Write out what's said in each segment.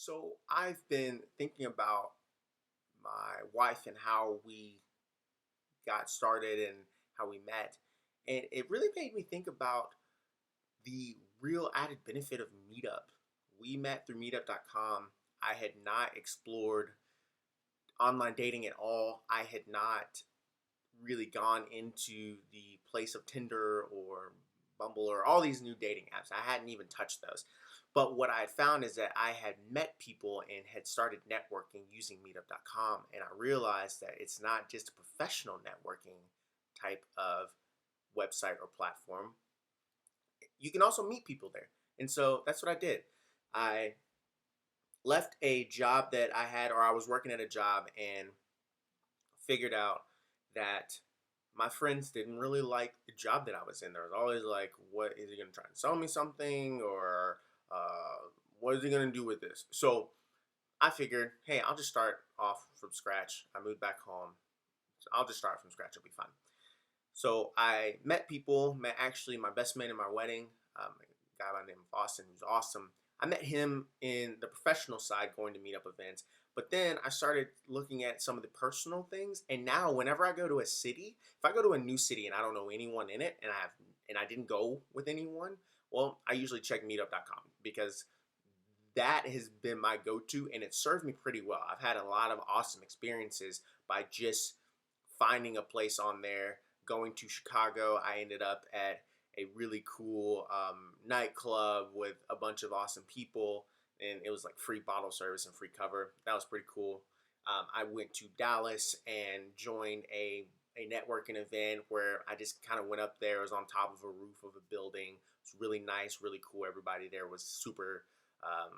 So I've been thinking about my wife and how we got started and how we met. And it really made me think about the real added benefit of Meetup. We met through meetup.com. I had not explored online dating at all. I had not really gone into the place of Tinder or Bumble or all these new dating apps. I hadn't even touched those. But what I had found is that I had met people and had started networking using meetup.com. And I realized that it's not just a professional networking type of website or platform. You can also meet people there. And so that's what I did. I left a job that I had, or I was working at a job, and figured out that my friends didn't really like the job that I was in. There was always like, what is he going to try and sell me something? Or what is he going to do with this? So I figured, hey, I'll just start off from scratch. I moved back home. So I'll just start from scratch. It'll be fun. So I met people, met actually my best man in my wedding, a guy by the name of Austin, who's awesome. I met him in the professional side going to meetup events. But then I started looking at some of the personal things. And now whenever I go to a city, if I go to a new city and I don't know anyone in it and I didn't go with anyone, well, I usually check meetup.com because that has been my go-to and it served me pretty well. I've had a lot of awesome experiences by just finding a place on there. Going to Chicago, I ended up at a really cool nightclub with a bunch of awesome people, and it was like free bottle service and free cover. That was pretty cool. I went to Dallas and joined a networking event where I just kind of went up there. It was on top of a roof of a building. It was really nice, really cool. Everybody there was um,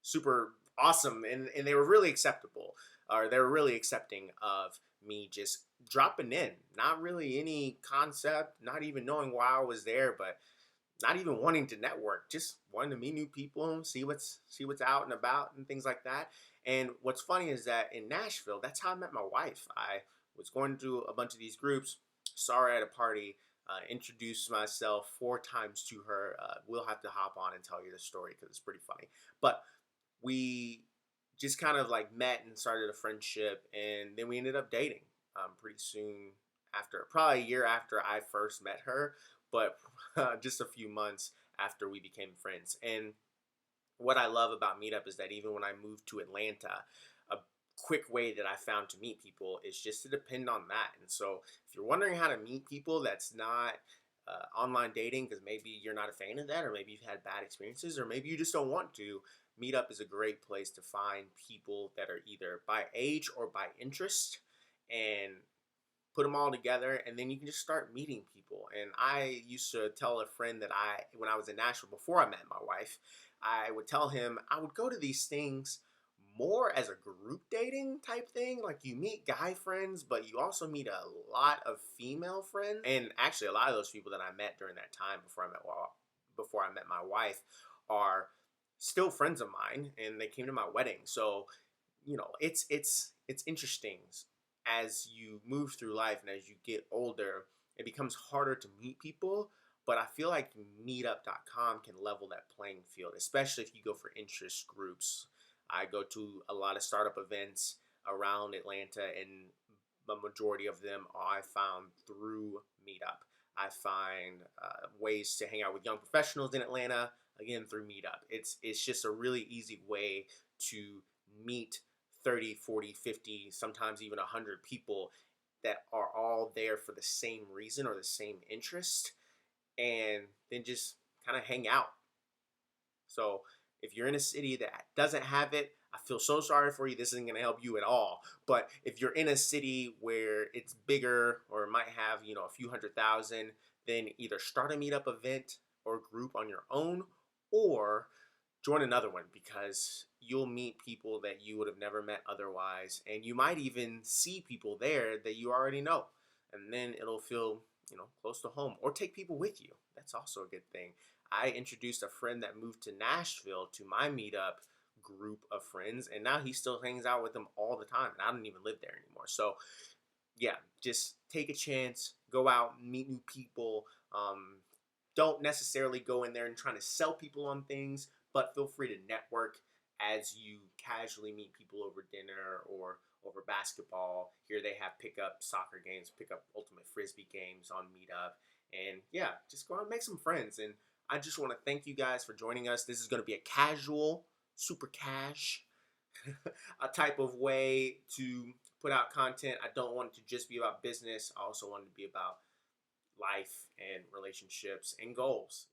super awesome, and they were really acceptable, or they were really accepting of me just dropping in, not really any concept, not even knowing why I was there, but not even wanting to network, just wanting to meet new people, see what's out and about and things like that. And what's funny is that in Nashville, that's how I met my wife. I was going through a bunch of these groups, saw her at a party, introduced myself 4 times to her. We'll have to hop on and tell you the story because it's pretty funny. But we just kind of like met and started a friendship, and then we ended up dating pretty soon after, probably a year after I first met her, but just a few months after we became friends. And what I love about Meetup is that even when I moved to Atlanta, a quick way that I found to meet people is just to depend on that. And so if you're wondering how to meet people that's not online dating, because maybe you're not a fan of that, or maybe you've had bad experiences, or maybe you just don't want to, Meetup is a great place to find people that are either by age or by interest, and put them all together, and then you can just start meeting people. And I used to tell a friend that when I was in Nashville before I met my wife, I would tell him I would go to these things more as a group dating type thing. Like you meet guy friends, but you also meet a lot of female friends. And actually, a lot of those people that I met during that time before I met my wife are still friends of mine, and they came to my wedding. So it's interesting as you move through life and as you get older, it becomes harder to meet people. But I feel like meetup.com can level that playing field, especially if you go for interest groups. I go to a lot of startup events around Atlanta, and the majority of them I found through Meetup. I find ways to hang out with young professionals in Atlanta, again, through Meetup. It's just a really easy way to meet 30, 40, 50, sometimes even 100 people that are all there for the same reason or the same interest, and then just kind of hang out. So if you're in a city that doesn't have it, I feel so sorry for you. This isn't going to help you at all. But if you're in a city where it's bigger or it might have, a few 100,000, then either start a meetup event or group on your own, or join another one, because you'll meet people that you would have never met otherwise, and you might even see people there that you already know, and then it'll feel close to home. Or take people with you. That's also a good thing. I introduced a friend that moved to Nashville to my meetup group of friends, and now he still hangs out with them all the time, and I don't even live there anymore. So yeah, just take a chance, go out, meet new people. Don't necessarily go in there and trying to sell people on things, but feel free to network. as you casually meet people over dinner or over basketball. Here they have pickup soccer games, pickup ultimate frisbee games on Meetup. And yeah, just go out and make some friends. And I just want to thank you guys for joining us. This is going to be a casual, super cash, a type of way to put out content. I don't want it to just be about business. I also want it to be about life and relationships and goals.